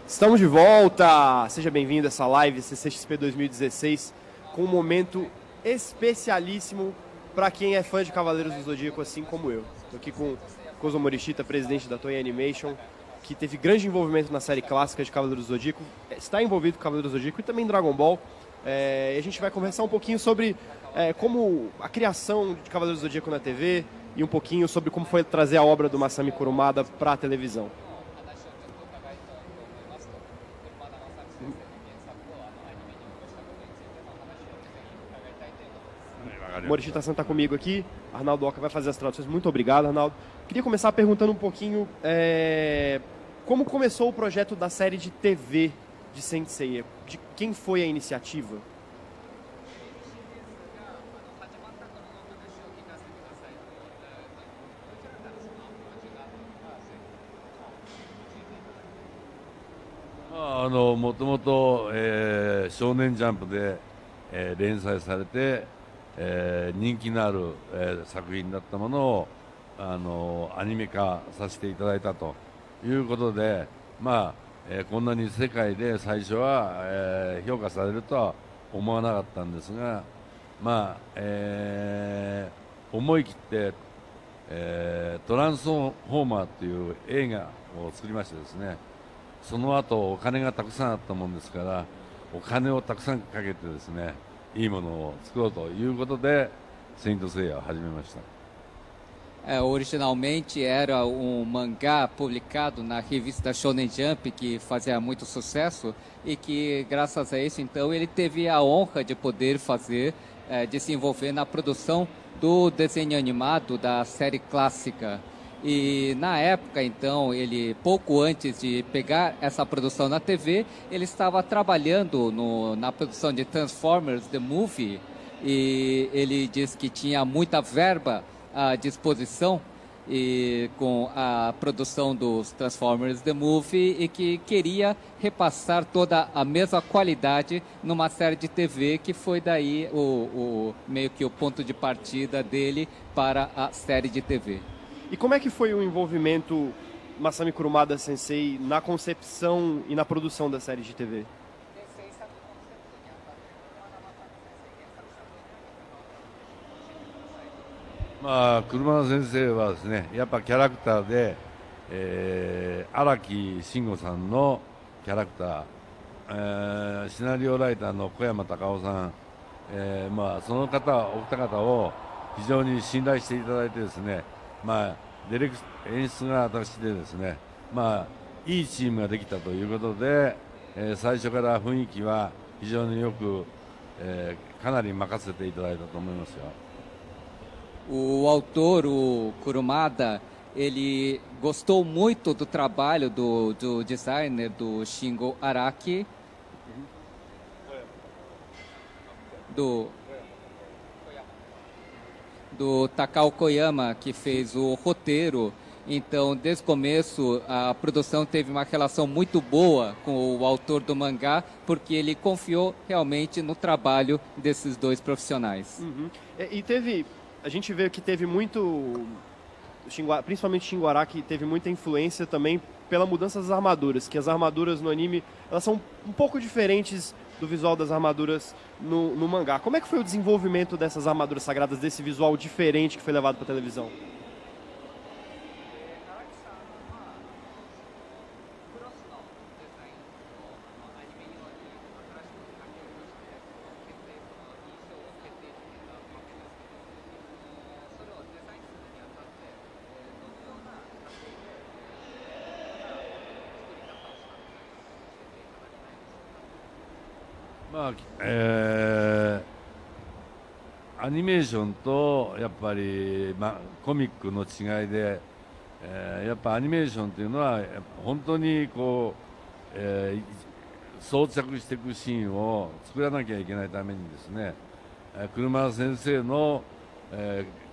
Estamos de volta! Seja bem-vindo a essa live CCXP 2016 com um momento especialíssimo para quem é fã de Cavaleiros do Zodíaco, assim como eu. Estou aqui com Kozo Morishita, presidente da Toei Animation, que teve grande envolvimento na série clássica de Cavaleiros do Zodíaco, está envolvido com Cavaleiros do Zodíaco e também Dragon Ball. E a gente vai conversar um pouquinho sobre como a criação de Cavaleiros do Zodíaco na TV e um pouquinho sobre como foi trazer a obra do Masami Kurumada para a televisão. Morishita-san está comigo aqui, Arnaldo Oca vai fazer as traduções. Muito obrigado, Arnaldo. Queria começar perguntando um pouquinho como começou o projeto da série de TV de Saint Seiya? De quem foi a iniciativa? Ah, もともと少年ジャンプで連載されて人気のある作品だったものをアニメ化させていただいたということで、こんなに世界で最初は評価されるとは思わなかったんですが、思い切ってトランスフォーマーという映画を作りましてですね、その後お金がたくさんあったもんですから、お金をたくさんかけてですね、いいものを作ろうということでセイントセイヤを始めました。Originalmente era um mangá publicado na revista Shonen Jump, que fazia muito sucesso, e que graças a isso então ele teve a honra de poder de se envolver na produção do desenho animado da série clássica. E na época, então, ele pouco antes de pegar essa produção na TV, ele estava trabalhando na produção de Transformers The Movie, e ele disse que tinha muita verba à disposição com a produção dos Transformers The Movie e que queria repassar toda a mesma qualidade numa série de TV, que foi daí meio que o ponto de partida dele para a série de TV. E como é que foi o envolvimento Masami Kurumada Sensei na concepção e na produção da série de TV? Kurumada 先生はですね、やっぱキャラクターで、荒木慎吾さんのキャラクター、シナリオライターの小山隆夫さん、その方お二方を非常に信頼していただいてですね、演出が私でですね、いいチームができたということで、最初から雰囲気は非常によく、かなり任せていただいたと思いますよ。O autor, o Kurumada, ele gostou muito do trabalho do designer do Shingo Araki, do Takao Koyama, que fez o roteiro. Então, desde o começo, a produção teve uma relação muito boa com o autor do mangá, porque ele confiou realmente no trabalho desses dois profissionais. Uhum. A gente vê que teve muito, principalmente Shingo Araki, teve muita influência também pela mudança das armaduras, que as armaduras no anime, elas são um pouco diferentes do visual das armaduras no mangá. Como é que foi o desenvolvimento dessas armaduras sagradas, desse visual diferente que foi levado para a televisão?アニメーションとやっぱり、コミックの違いで、やっぱアニメーションというのは本当にこう、装着していくシーンを作らなきゃいけないためにですね、車先生の、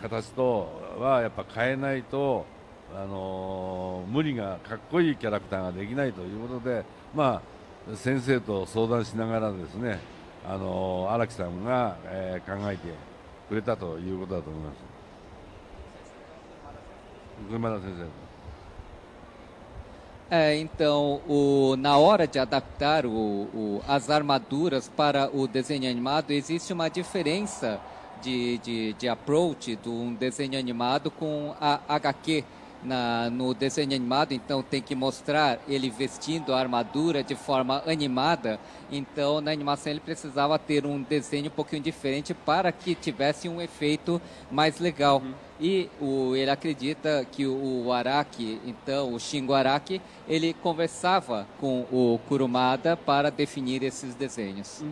形とはやっぱ変えないと、無理がかっこいいキャラクターができないということで、先生と相談しながらですね、荒木さんが、考えてくれたということだと思います。車田先生。Então, na hora de adaptar as armaduras para o desenho animado, existe uma diferença de approach de um desenho animado com a HQ. No desenho animado, então tem que mostrar ele vestindo a armadura de forma animada. Então, na animação ele precisava ter um desenho um pouquinho diferente para que tivesse um efeito mais legal. E ele acredita que o Araki, então o Shingo Araki, ele conversava com o Kurumada para definir esses desenhos.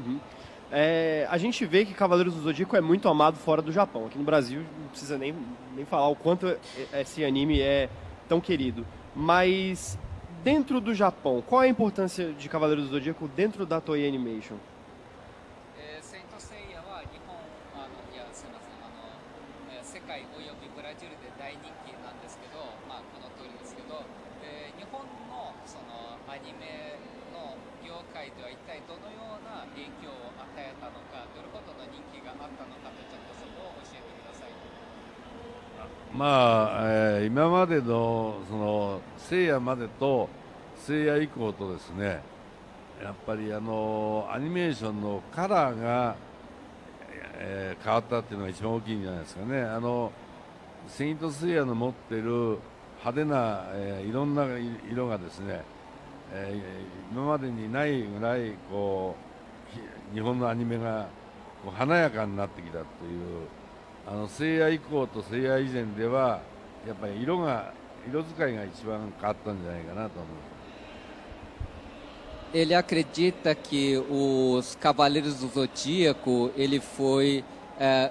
A gente vê que Cavaleiros do Zodíaco é muito amado fora do Japão. Aqui no Brasil não precisa nem falar o quanto esse anime é tão querido. Mas dentro do Japão, qual é a importância de Cavaleiros do Zodíaco dentro da Toei Animation?今までのその聖夜までと聖夜以降とですね、やっぱりアニメーションのカラーが、変わったっていうのが一番大きいんじゃないですかね。セイントセイヤの持っている派手な、いろんな色がですね、今までにないぐらいこう日本のアニメがこう華やかになってきたという。聖夜以降と聖夜以前ではやっぱり色使いが一番変わったんじゃないかなと思います。Ele acredita que os Cavaleiros do Zodíaco, ele foi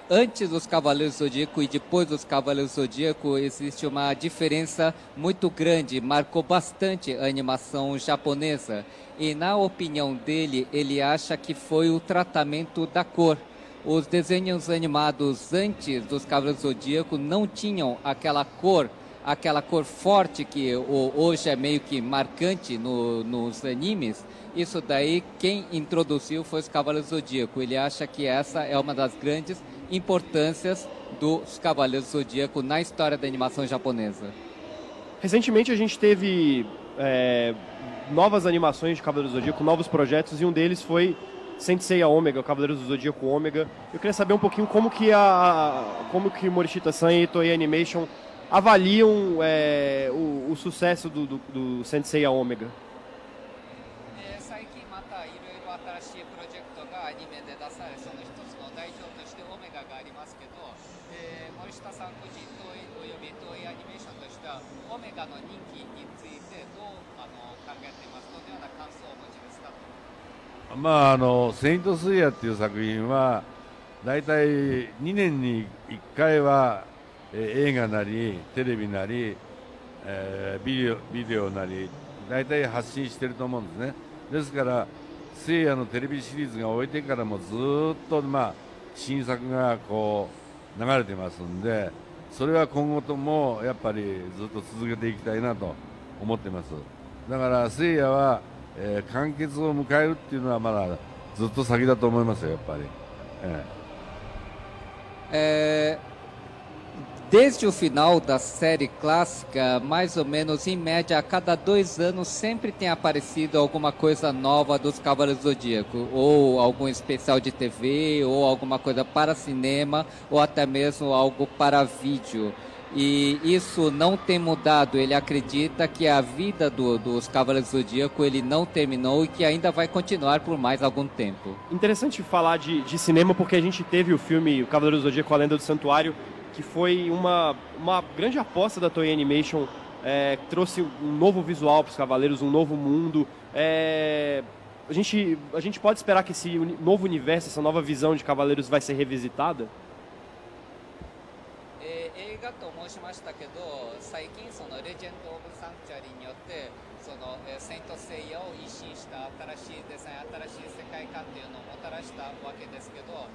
antes dos Cavaleiros do Zodíaco e depois dos Cavaleiros do Zodíaco existe uma diferença muito grande, marcou bastante a animação japonesa. E na opinião dele, ele acha que foi o tratamento da cor. Os desenhos animados antes dos Cavaleiros do Zodíaco não tinham aquela cor forte que hoje é meio que marcante nos animes. Isso daí, quem introduziu foi os Cavaleiros do Zodíaco. Ele acha que essa é uma das grandes importâncias dos Cavaleiros do Zodíaco na história da animação japonesa. Recentemente a gente teve novas animações de Cavaleiros do Zodíaco, novos projetos, e um deles foi Saint Seiya Ômega, o Cavaleiros do Zodíaco Ômega. Eu queria saber um pouquinho como que Morishita-san e Toei Animation avaliam o sucesso do Saint Seiya Ômega.セイントスイヤっていう作品はだいたい2年に1回は、映画なりテレビなり、ビデオなりだいたい発信してると思うんですね。ですからセイヤのテレビシリーズが終えてからもずっと、新作がこう流れてますんで、それは今後ともやっぱりずっと続けていきたいなと思ってます。だからセイヤは完結を迎えるっていうのはまだずっと先だと思いますよ、やっぱり。Desde o final da série clássica, mais ou menos em média, a cada 2 anos sempre tem aparecido alguma coisa nova dos Cavaleiros do Zodíaco, ou algum especial de TV, ou alguma coisa para cinema, ou até mesmo algo para vídeo. E isso não tem mudado. Ele acredita que a vida dos Cavaleiros do Zodíaco ele não terminou e que ainda vai continuar por mais algum tempo. Interessante falar de cinema porque a gente teve o filme O Cavaleiro do Zodíaco, A Lenda do Santuário, que foi uma grande aposta da Toei Animation, que trouxe um novo visual para os Cavaleiros, um novo mundo. A gente pode esperar que esse novo universo, essa nova visão de Cavaleiros vai ser revisitada? 映画と申しましたけど、最近そのレジェンド・オブ・サンクチュアリによってそのセイント・セイヤを一新した新しいデザイン、新しい世界観っていうのをもたらしたわけですけど、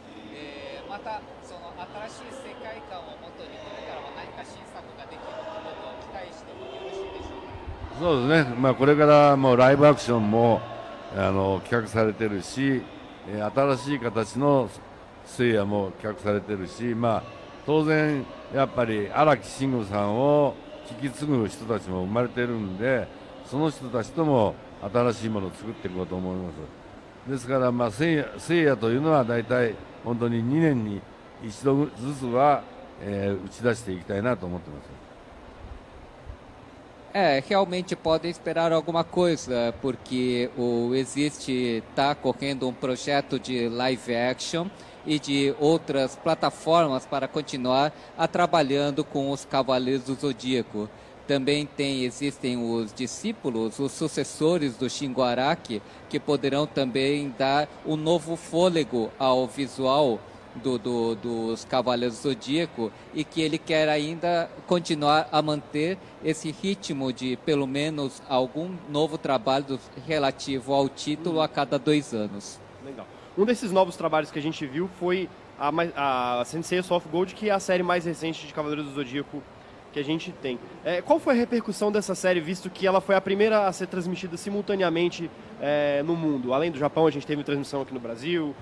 またその新しい世界観をもとにこれからも何か新作ができることを期待してもよろしいでしょうか。そうですね、これからもうライブアクションも企画されてるし、新しい形のセイヤも企画されてるし、当然やっぱり荒木慎吾さんを引き継ぐ人たちも生まれてるんで、その人たちとも新しいものを作っていこうと思います。ですから、聖夜というのは大体本当に2年に一度ずつは、打ち出していきたいなと思っています。Realmente podem esperar alguma coisa, porque está correndo um projeto de live action e de outras plataformas para continuar trabalhando com os Cavaleiros do Zodíaco. Também existem os discípulos, os sucessores do Shingo Araki, que poderão também dar um novo fôlego ao visual dos Cavaleiros do Zodíaco, e que ele quer ainda continuar a manter esse ritmo de pelo menos algum novo trabalho relativo ao título a cada 2 anos. Legal. Um desses novos trabalhos que a gente viu foi a Sensei Soft Gold, que é a série mais recente de Cavaleiros do Zodíaco que a gente tem. Qual foi a repercussão dessa série, visto que ela foi a primeira a ser transmitida simultaneamente no mundo? Além do Japão, a gente teve transmissão aqui no Brasil,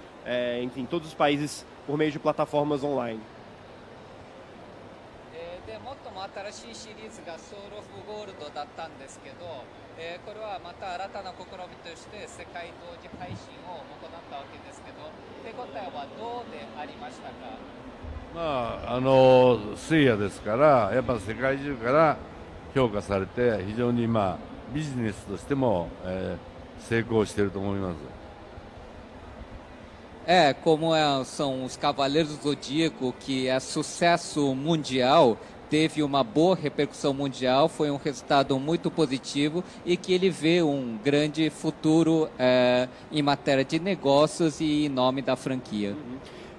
enfim, todos os países por meio de plataformas online. もっとも新しいシリーズがソウル・オフ・ゴールドだったんですけど、これはまた新たな試みとして世界同時配信を行ったわけですけど、手応えはどうでありましたか？聖夜ですから、やっぱ世界中から評価されて、非常にビジネスとしても、成功していると思います。Como são os Cavaleiros do Zodíaco, que é sucesso mundial, teve uma boa repercussão mundial, foi um resultado muito positivo e que ele vê um grande futuro em matéria de negócios e em nome da franquia.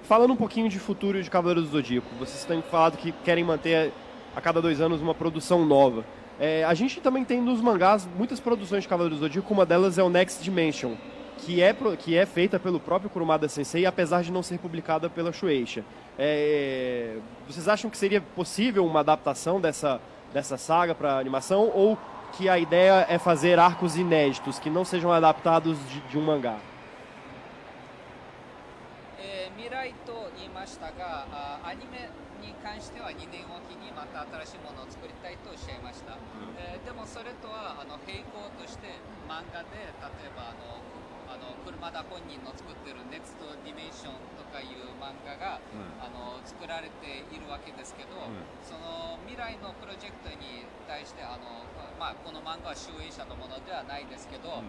Falando um pouquinho de futuro de Cavaleiros do Zodíaco, vocês têm falado que querem manter a cada 2 anos uma produção nova. A gente também tem nos mangás muitas produções de Cavaleiros do Zodíaco, uma delas é o Next Dimension, que é feita pelo próprio Kurumada Sensei, apesar de não ser publicada pela Shueisha. Vocês acham que seria possível uma adaptação dessa saga para animação, ou que a ideia é fazer arcos inéditos, que não sejam adaptados de um mangá? 未来と言いましたが、アニメに関しては2年おきにまた新しいものを作りたいとおっしゃいました。でもそれとは並行として漫画で、例えば車田本人の作ってるネクストディメンションとかいう漫画が、作られているわけですけど、その未来のプロジェクトに対してこの漫画は集英社のものではないですけど、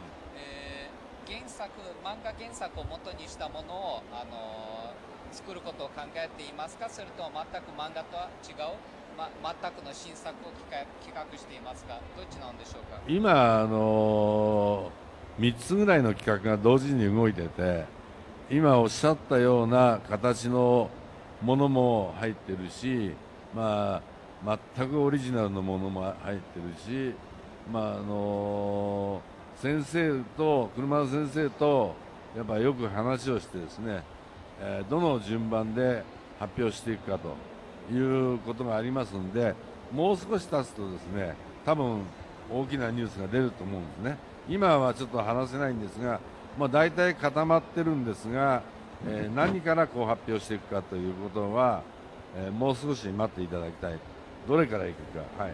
漫画原作を元にしたものを作ることを考えていますか、それとも全く漫画とは違う、全くの新作を企画していますか、どっちなんでしょうか？今3つぐらいの企画が同時に動いてて、今おっしゃったような形のものも入ってるし、全くオリジナルのものも入ってるし、先生と車田先生とやっぱよく話をしてですね、どの順番で発表していくかということがありますので、もう少し経つとですね、多分大きなニュースが出ると思うんですね。今はちょっと話せないんですが、大体固まってるんですが、何からこう発表していくかということは、もう少し待っていただきたい。どれからいくか。はい。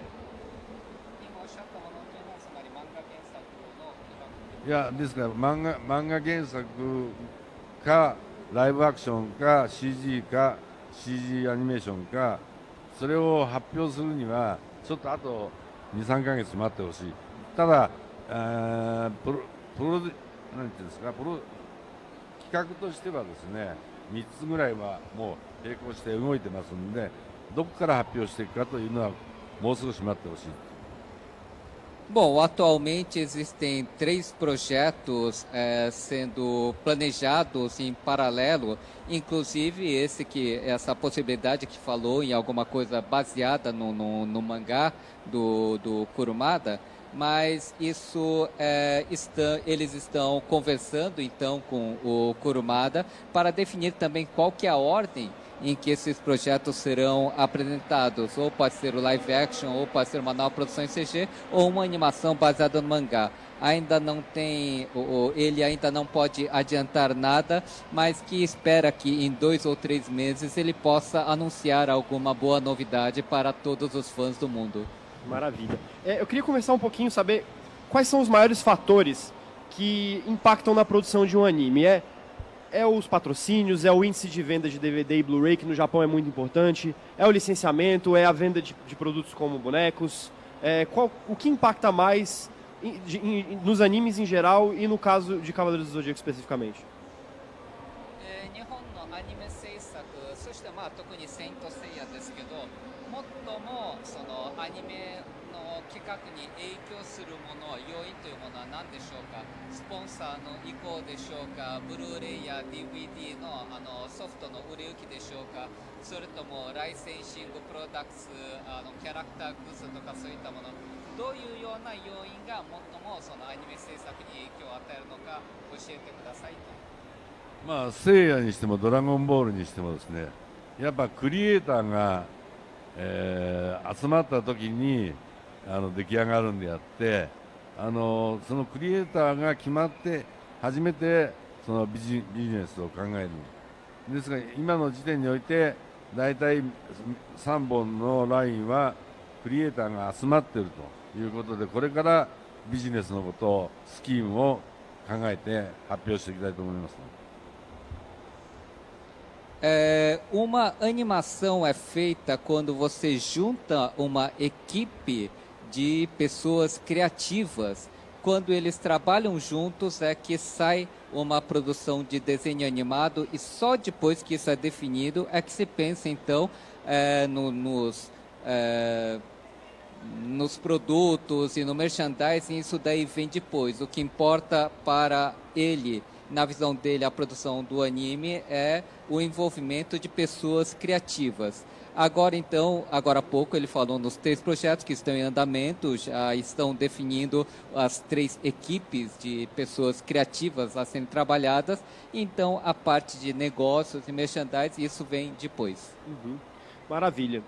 今おっしゃったものというのは、つまり漫画原作の企画。いや、ですから漫画原作かライブアクションか CG か CG アニメーションか、それを発表するにはちょっとあと 2,3 ヶ月待ってほしい。ただなんていうんですか、企画としてはですね、3つぐらいはもう並行して動いてますので、どこから発表していくかというのはもう少し待ってほしい。Bom, atualmente existem 3 projetos sendo planejados em paralelo, inclusive essa possibilidade que falou em alguma coisa baseada no mangá do Kurumada, mas isso eles estão conversando então com o Kurumada para definir também qual que é a ordem em que esses projetos serão apresentados, ou pode ser o live action, ou pode ser uma nova produção em CG, ou uma animação baseada no mangá. Ainda não tem, ele ainda não pode adiantar nada, mas que espera que em 2 ou 3 meses ele possa anunciar alguma boa novidade para todos os fãs do mundo. Maravilha. Eu queria conversar um pouquinho, saber quais são os maiores fatores que impactam na produção de um anime? É os patrocínios, é o índice de venda de DVD e Blu-ray, que no Japão é muito importante, é o licenciamento, é a venda de produtos como bonecos. O que impacta mais nos animes em geral e no caso de Cavaleiros do Zodíaco especificamente? 日本のアニメ制作、そして特にセイントセイヤですけど、最もそのアニメの企画に影響するもの、要因というものは何でしょうか。スポンサーの意向でしょうか、ブルーレイや DVD のソフトの売れ行きでしょうか、それともライセンシングプロダクツ、キャラクターグッズとかそういったもの、どういうような要因が最もそのアニメ制作に影響を与えるのか教えてくださいと。まあ、聖夜にしてもドラゴンボールにしてもですね、やっぱクリエイターが、集まった時に出来上がるんであって、そのクリエイターが決まって初めてそのビジネスを考える。ですが今の時点においてだいたい3本のラインはクリエイターが集まっているということで、これからビジネスのことをスキームを考えて発表していきたいと思います。Uma animação é feita quando você junta uma equipe de pessoas criativas. Quando eles trabalham juntos é que sai uma produção de desenho animado, e só depois que isso é definido é que se pensa então nos produtos e no merchandising. Isso daí vem depois. O que importa para ele, na visão dele, a produção do anime é o envolvimento de pessoas criativas. Agora há pouco ele falou nos 3 projetos que estão em andamento, já estão definindo as 3 equipes de pessoas criativas a serem trabalhadas. Então a parte de negócios e merchandising, isso vem depois. Maravilha.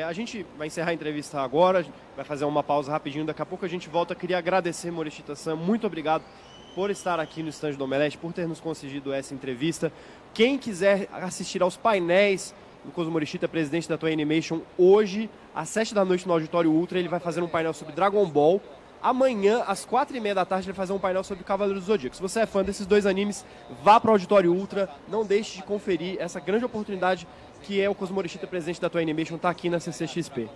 A gente vai encerrar a entrevista agora, vai fazer uma pausa rapidinho, daqui a pouco a gente volta. Queria agradecer, Morishita-san, muito obrigado por estar aqui no estande do Omelete, por ter nos concedido essa entrevista. Quem quiser assistir aos painéis do Kozo Morishita, presidente da Toei Animation, hoje, às 7 da noite no Auditório Ultra, ele vai fazer um painel sobre Dragon Ball. Amanhã, às 4h30 da tarde, ele vai fazer um painel sobre Cavaleiros do Zodíaco. Se você é fã desses 2 animes, vá para o Auditório Ultra, não deixe de conferir essa grande oportunidade que é o Kozo Morishita, presidente da Toei Animation, está aqui na CCXP.